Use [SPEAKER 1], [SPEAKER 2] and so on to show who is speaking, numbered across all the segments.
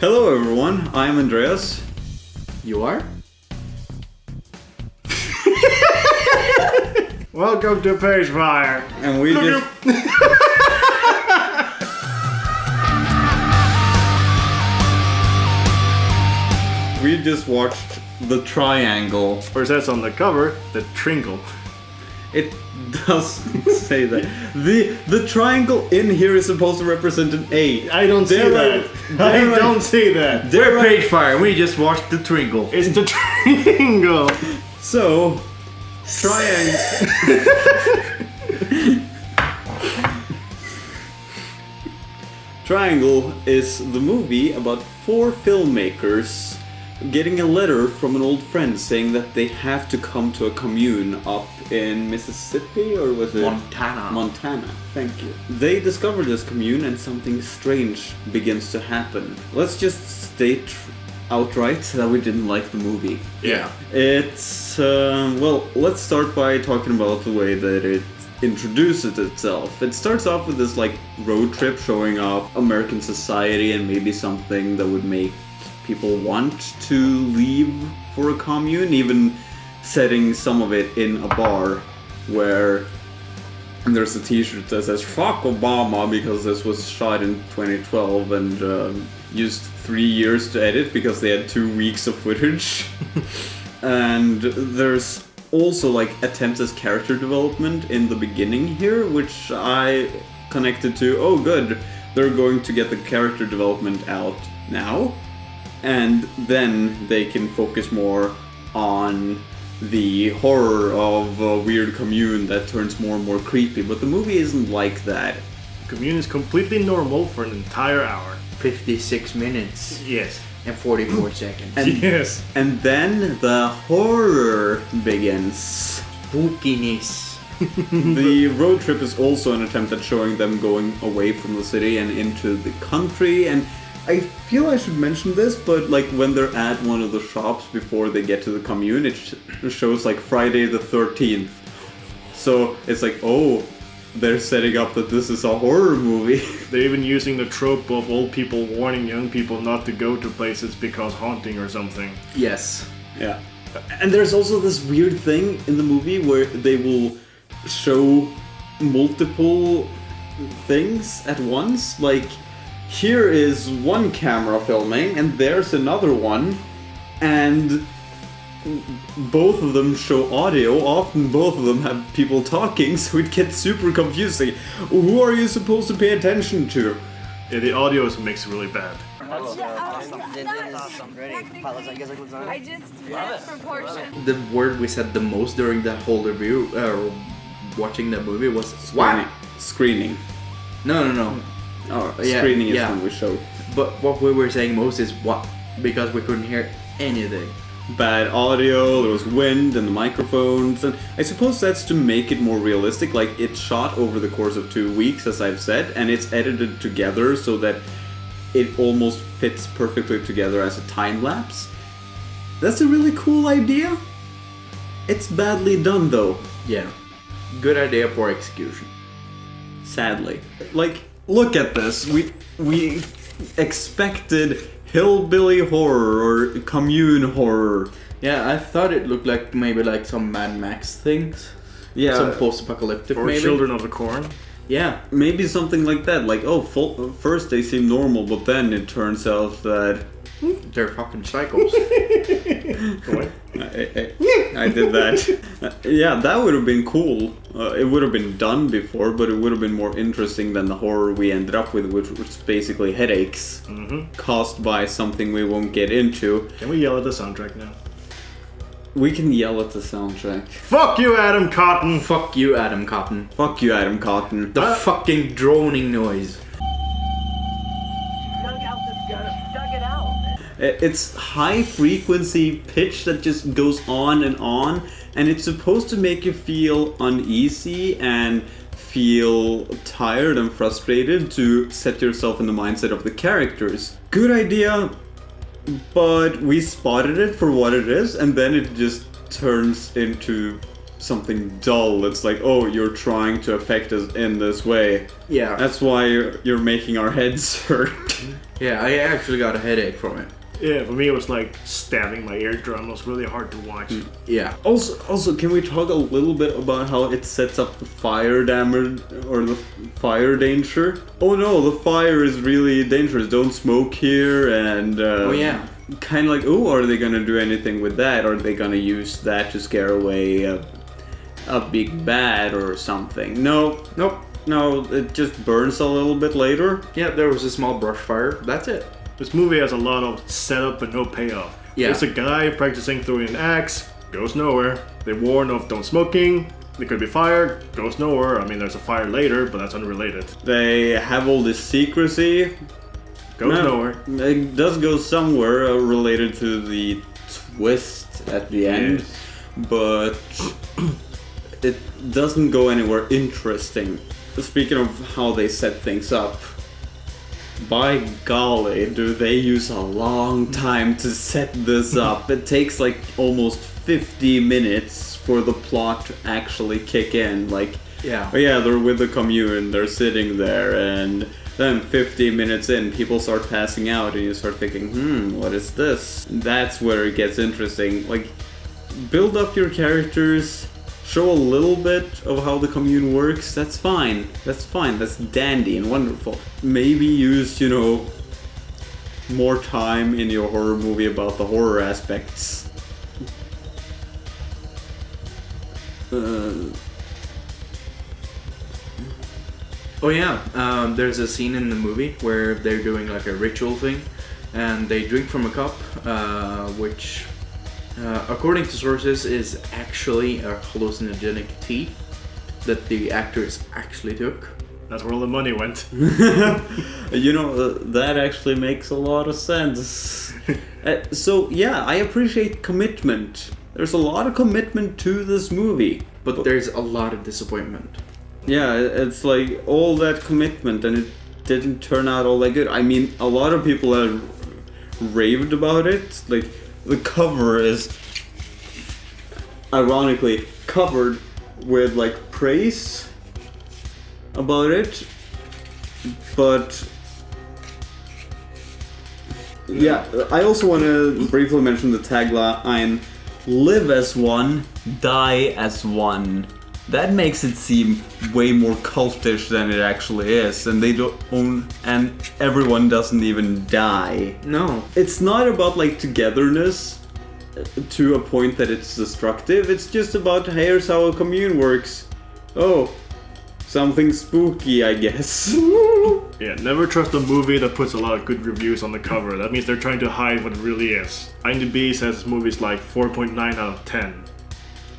[SPEAKER 1] Hello everyone, I'm Andreas.
[SPEAKER 2] You are?
[SPEAKER 3] Welcome to Pagefire.
[SPEAKER 1] And we just... we just watched The Triangle.
[SPEAKER 3] Or it says on the cover, the Tringle.
[SPEAKER 1] It does say that. The triangle in here is supposed to represent an A.
[SPEAKER 3] I don't see that. I don't see that.
[SPEAKER 2] We're Pagefire, we just watched the Tringle.
[SPEAKER 3] It's the Tringle.
[SPEAKER 1] So, triangle... Triangle is the movie about 4 filmmakers getting a letter from an old friend saying that they have to come to a commune up in Mississippi, or was it? Montana, thank you. They discover this commune and something strange begins to happen. Let's just state outright that we didn't like the movie.
[SPEAKER 3] Yeah.
[SPEAKER 1] It's, well, let's start by talking about the way that it introduces itself. It starts off with this like road trip showing off American society and maybe something that would make people want to leave for a commune, even setting some of it in a bar where there's a t-shirt that says "Fuck Obama" because this was shot in 2012 and used 3 years to edit because they had 2 weeks of footage. And there's also like attempts at character development in the beginning here, which I connected to, oh good, they're going to get the character development out now, and then they can focus more on the horror of a weird commune that turns more and more creepy. But the movie isn't like that.
[SPEAKER 3] Commune is completely normal for an entire hour.
[SPEAKER 2] 56 minutes
[SPEAKER 3] Yes.
[SPEAKER 2] and 44 seconds.
[SPEAKER 3] Yes.
[SPEAKER 1] And then the horror begins.
[SPEAKER 2] Spookiness.
[SPEAKER 1] The road trip is also an attempt at showing them going away from the city and into the country, and I feel I should mention this, but like when they're at one of the shops before they get to the commune, it shows like Friday the 13th. So it's like, oh, they're setting up that this is a horror movie.
[SPEAKER 3] They're even using the trope of old people warning young people not to go to places because haunting or something.
[SPEAKER 2] Yes.
[SPEAKER 1] Yeah. And there's also this weird thing in the movie where they will show multiple things at once. Like, here is one camera filming, and there's another one, and both of them show audio. Often both of them have people talking, so it gets super confusing. Who are you supposed to pay attention to?
[SPEAKER 3] Yeah, the audio makes it really bad.
[SPEAKER 4] I just love proportion.
[SPEAKER 2] The word we said the most during the whole review, watching the movie, was
[SPEAKER 1] Screening. Screening.
[SPEAKER 2] No.
[SPEAKER 1] Oh,
[SPEAKER 2] Yeah,
[SPEAKER 1] screening is
[SPEAKER 2] yeah.
[SPEAKER 1] when we show.
[SPEAKER 2] But what we were saying most is what? Because we couldn't hear anything.
[SPEAKER 1] Bad audio, there was wind in the microphones, and I suppose that's to make it more realistic. Like, it's shot over the course of 2 weeks, as I've said, and it's edited together so that it almost fits perfectly together as a time lapse. That's a really cool idea. It's badly done though.
[SPEAKER 2] Yeah. Good idea for execution.
[SPEAKER 1] Sadly. Like, look at this. We expected hillbilly horror or commune horror.
[SPEAKER 2] Yeah, I thought it looked like maybe like some Mad Max things.
[SPEAKER 1] Yeah.
[SPEAKER 2] Some post-apocalyptic
[SPEAKER 3] Or
[SPEAKER 2] maybe.
[SPEAKER 3] Children of the Corn.
[SPEAKER 2] Yeah.
[SPEAKER 1] Maybe something like that. Like, oh, first they seem normal, but then it turns out that
[SPEAKER 2] They're fucking psychos.
[SPEAKER 3] What?
[SPEAKER 1] I did that. Yeah, that would have been cool. It would have been done before, but it would have been more interesting than the horror we ended up with, which was basically headaches caused by something we won't get into.
[SPEAKER 3] Can we yell at the soundtrack now?
[SPEAKER 1] We can yell at the soundtrack.
[SPEAKER 3] Fuck you, Adam Cotton!
[SPEAKER 2] Fuck you, Adam Cotton.
[SPEAKER 1] Fuck you, Adam Cotton.
[SPEAKER 2] The fucking droning noise.
[SPEAKER 1] It's high frequency pitch that just goes on, and it's supposed to make you feel uneasy and feel tired and frustrated to set yourself in the mindset of the characters. Good idea, but we spotted it for what it is, and then it just turns into something dull. It's like, oh, you're trying to affect us in this way.
[SPEAKER 2] Yeah.
[SPEAKER 1] That's why you're making our heads hurt.
[SPEAKER 2] Yeah, I actually got a headache from it.
[SPEAKER 3] Yeah, for me it was like stabbing my eardrum. It was really hard to watch.
[SPEAKER 2] Yeah.
[SPEAKER 1] Also, can we talk a little bit about how it sets up the fire damage or the fire danger? Oh no, the fire is really dangerous. Don't smoke here, and
[SPEAKER 2] Oh yeah.
[SPEAKER 1] kind of like, oh, are they gonna do anything with that? Are they gonna use that to scare away a big bad or something? No,
[SPEAKER 2] Nope.
[SPEAKER 1] no, it just burns a little bit later.
[SPEAKER 2] Yeah, there was a small brush fire. That's it.
[SPEAKER 3] This movie has a lot of setup but no payoff.
[SPEAKER 2] Yeah.
[SPEAKER 3] There's a guy practicing throwing an axe, goes nowhere. They warn of don't smoking, there could be fire, goes nowhere. I mean, there's a fire later, but that's unrelated.
[SPEAKER 1] They have all this secrecy.
[SPEAKER 3] Goes
[SPEAKER 1] No,
[SPEAKER 3] nowhere.
[SPEAKER 1] It does go somewhere related to the twist at the end,
[SPEAKER 3] Yes.
[SPEAKER 1] but it doesn't go anywhere interesting. Speaking of how they set things up, by golly, do they use a long time to set this up. It takes like almost 50 minutes for the plot to actually kick in. Like,
[SPEAKER 2] Yeah.
[SPEAKER 1] oh yeah, they're with the commune, they're sitting there, and then 50 minutes in, people start passing out, and you start thinking, what is this? That's where it gets interesting. Like, build up your characters, show a little bit of how the commune works, that's fine. That's fine, that's dandy and wonderful. Maybe use, more time in your horror movie about the horror aspects.
[SPEAKER 2] Oh yeah, there's a scene in the movie where they're doing like a ritual thing, and they drink from a cup, which, according to sources, is actually a hallucinogenic tea that the actors actually took.
[SPEAKER 3] That's where all the money went.
[SPEAKER 1] That actually makes a lot of sense. So yeah, I appreciate commitment. There's a lot of commitment to this movie.
[SPEAKER 2] But there's a lot of disappointment.
[SPEAKER 1] Yeah, it's like all that commitment and it didn't turn out all that good. I mean, a lot of people have raved about it. Like, the cover is ironically covered with like praise about it. But yeah, I also want to briefly mention the tagline, "Live as one, die as one." That makes it seem way more cultish than it actually is, and and everyone doesn't even die.
[SPEAKER 2] No.
[SPEAKER 1] It's not about like togetherness to a point that it's destructive. It's just about, here's how a commune works. Oh, something spooky, I guess.
[SPEAKER 3] Yeah, never trust a movie that puts a lot of good reviews on the cover. That means they're trying to hide what it really is. IMDb says this movie's like 4.9 out of 10.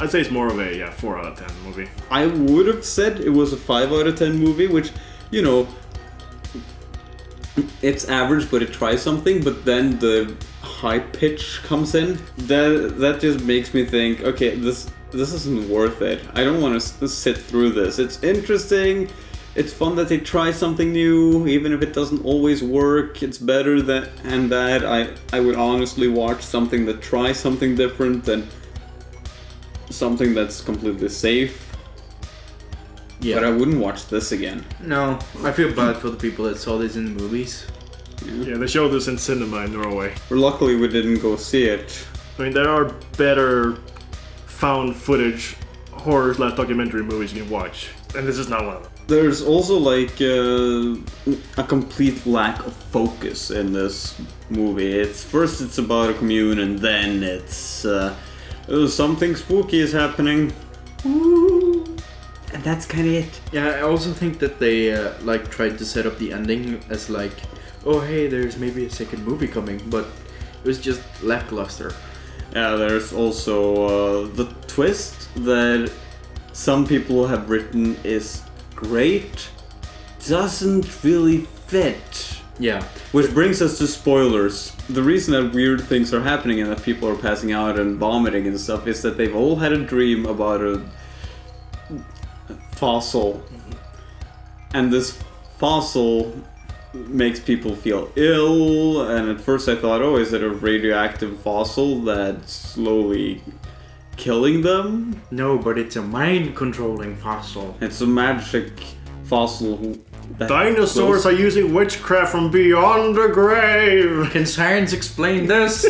[SPEAKER 3] I'd say it's more of a 4 out of 10 movie.
[SPEAKER 1] I would have said it was a 5 out of 10 movie, which, it's average, but it tries something, but then the high pitch comes in. That just makes me think, okay, this isn't worth it. I don't want to sit through this. It's interesting. It's fun that they try something new, even if it doesn't always work. It's better that I would honestly watch something that tries something different than something that's completely safe.
[SPEAKER 2] Yeah.
[SPEAKER 1] But I wouldn't watch this again.
[SPEAKER 2] No, I feel bad for the people that saw this in the movies.
[SPEAKER 3] Yeah, they showed this in cinema in Norway.
[SPEAKER 1] But luckily we didn't go see it.
[SPEAKER 3] I mean, there are better found footage horror / documentary movies you can watch, and this is not one of them.
[SPEAKER 1] There's also like a complete lack of focus in this movie. First it's about a commune, and then it's something spooky is happening. Ooh. And that's kind of it.
[SPEAKER 2] Yeah, I also think that they tried to set up the ending as like, oh hey, there's maybe a second movie coming, but it was just lackluster.
[SPEAKER 1] Yeah, there's also the twist that some people have written is great, doesn't really fit.
[SPEAKER 2] Yeah.
[SPEAKER 1] Which brings us to spoilers. The reason that weird things are happening and that people are passing out and vomiting and stuff is that they've all had a dream about a fossil. And this fossil makes people feel ill, and at first I thought, oh, is it a radioactive fossil that slowly killing them.
[SPEAKER 2] No, but it's a mind-controlling fossil.
[SPEAKER 1] It's a magic fossil.
[SPEAKER 3] Dinosaurs are using witchcraft from beyond the grave.
[SPEAKER 2] Can science explain this?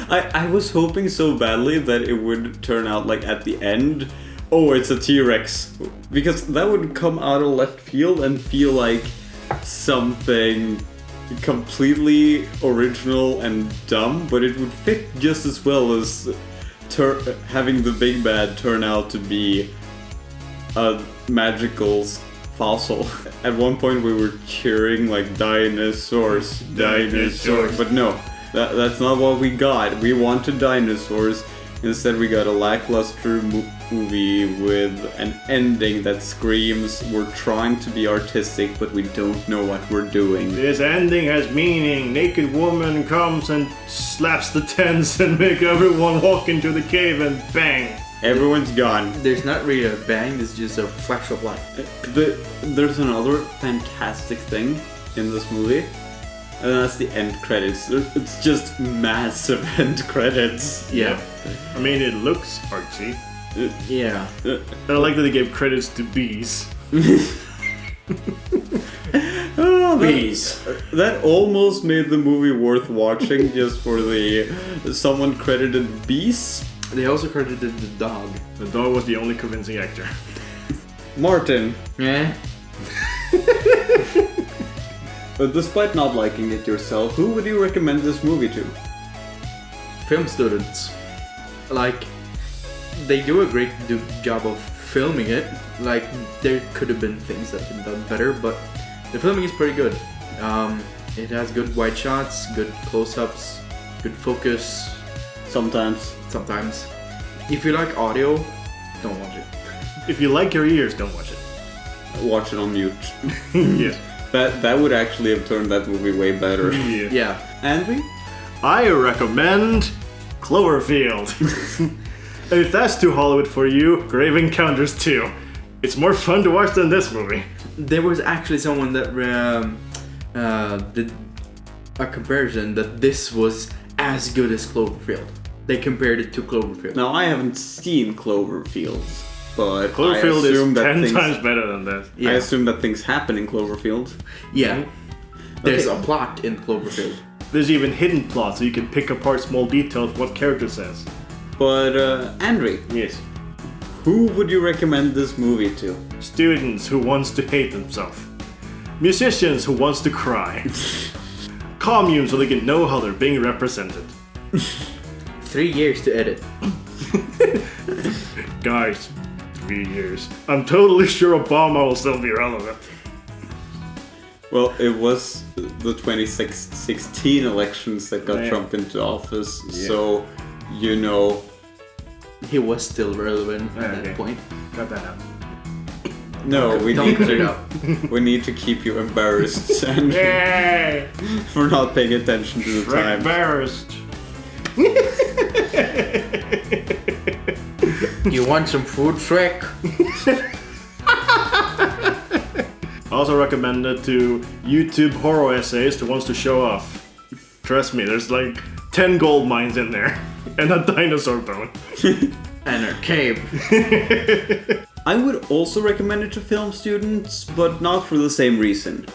[SPEAKER 1] I was hoping so badly that it would turn out like at the end, oh, it's a T-Rex. Because that would come out of left field and feel like something completely original and dumb, but it would fit just as well as having the big bad turn out to be a magical fossil. At one point we were cheering like dinosaurs, but no, that's not what we got. We wanted dinosaurs. Instead we got a lackluster movie with an ending that screams we're trying to be artistic but we don't know what we're doing.
[SPEAKER 3] This ending has meaning. Naked woman comes and slaps the tents and make everyone walk into the cave and bang.
[SPEAKER 1] Everyone's gone.
[SPEAKER 2] There's not really a bang, it's just a flash of light.
[SPEAKER 1] There's another fantastic thing in this movie, and that's the end credits. It's just massive end credits.
[SPEAKER 2] Yeah.
[SPEAKER 3] I mean, it looks artsy.
[SPEAKER 2] Yeah.
[SPEAKER 3] And I like that they gave credits to bees.
[SPEAKER 1] Oh,
[SPEAKER 2] Bees.
[SPEAKER 1] That almost made the movie worth watching just for the someone credited bees.
[SPEAKER 2] They also credited the dog.
[SPEAKER 3] The dog was the only convincing actor.
[SPEAKER 1] Martin.
[SPEAKER 2] Yeah.
[SPEAKER 1] But despite not liking it yourself, who would you recommend this movie to?
[SPEAKER 2] Film students. Like, they do a great job of filming it. Like, there could have been things that have been done better, but the filming is pretty good. It has good wide shots, good close-ups, good focus.
[SPEAKER 1] Sometimes.
[SPEAKER 2] If you like audio, don't watch it.
[SPEAKER 3] If you like your ears, don't watch it.
[SPEAKER 1] Watch it on mute.
[SPEAKER 3] Yes.
[SPEAKER 1] That would actually have turned that movie way better.
[SPEAKER 2] Yeah.
[SPEAKER 1] Andrew?
[SPEAKER 3] I recommend Cloverfield. If that's too Hollywood for you, Grave Encounters 2. It's more fun to watch than this movie.
[SPEAKER 2] There was actually someone that did a comparison that this was as good as Cloverfield. They compared it to Cloverfield.
[SPEAKER 1] Now, I haven't seen Cloverfield, but
[SPEAKER 3] Cloverfield
[SPEAKER 1] I assume
[SPEAKER 3] is
[SPEAKER 1] that
[SPEAKER 3] 10 times better than this.
[SPEAKER 2] Yeah.
[SPEAKER 1] I assume that things happen in Cloverfield.
[SPEAKER 2] Yeah. There's
[SPEAKER 1] Okay.
[SPEAKER 2] a plot in Cloverfield.
[SPEAKER 3] There's even hidden plots, so you can pick apart small details of what character says.
[SPEAKER 1] But, Andrew,
[SPEAKER 3] Yes.
[SPEAKER 1] who would you recommend this movie to?
[SPEAKER 3] Students who wants to hate themselves. Musicians who wants to cry. Communes so they can know how they're being represented.
[SPEAKER 2] 3 years to edit.
[SPEAKER 3] Guys, 3 years. I'm totally sure Obama will still be relevant.
[SPEAKER 1] Well, it was the 2016 elections that got
[SPEAKER 3] Yeah.
[SPEAKER 1] Trump into office,
[SPEAKER 3] Yeah.
[SPEAKER 1] so, you know...
[SPEAKER 2] He was still relevant at
[SPEAKER 3] Okay.
[SPEAKER 2] that point.
[SPEAKER 3] Got that out.
[SPEAKER 1] No, we
[SPEAKER 2] Don't
[SPEAKER 1] need
[SPEAKER 2] cut it
[SPEAKER 1] to...
[SPEAKER 2] out.
[SPEAKER 1] We need to keep you embarrassed, Andrew,
[SPEAKER 3] Yay!
[SPEAKER 1] for not paying attention to the time.
[SPEAKER 3] Embarrassed.
[SPEAKER 2] You want some food, Shrek?
[SPEAKER 3] Also recommended to YouTube horror essayists who wants to show off. Trust me, there's like 10 gold mines in there. And a dinosaur bone.
[SPEAKER 2] And a cave.
[SPEAKER 1] I would also recommend it to film students, but not for the same reason.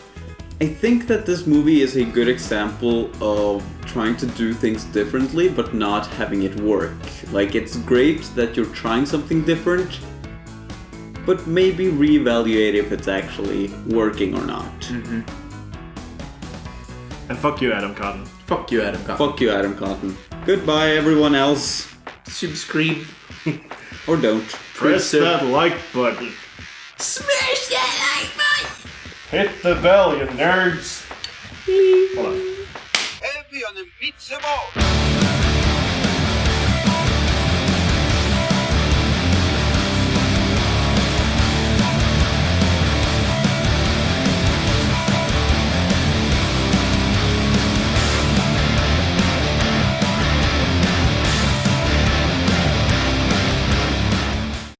[SPEAKER 1] I think that this movie is a good example of trying to do things differently, but not having it work. Like, it's great that you're trying something different, but maybe reevaluate if it's actually working or not.
[SPEAKER 3] And fuck you, Adam Cotton.
[SPEAKER 2] Fuck you, Adam Cotton.
[SPEAKER 1] Fuck you, Adam Cotton. Goodbye, everyone else.
[SPEAKER 2] Subscribe.
[SPEAKER 1] Or don't.
[SPEAKER 3] Press that like button.
[SPEAKER 4] Smash that like button!
[SPEAKER 3] Hit the bell, you nerds. Hold on.
[SPEAKER 5] Heavy on the pizza ball.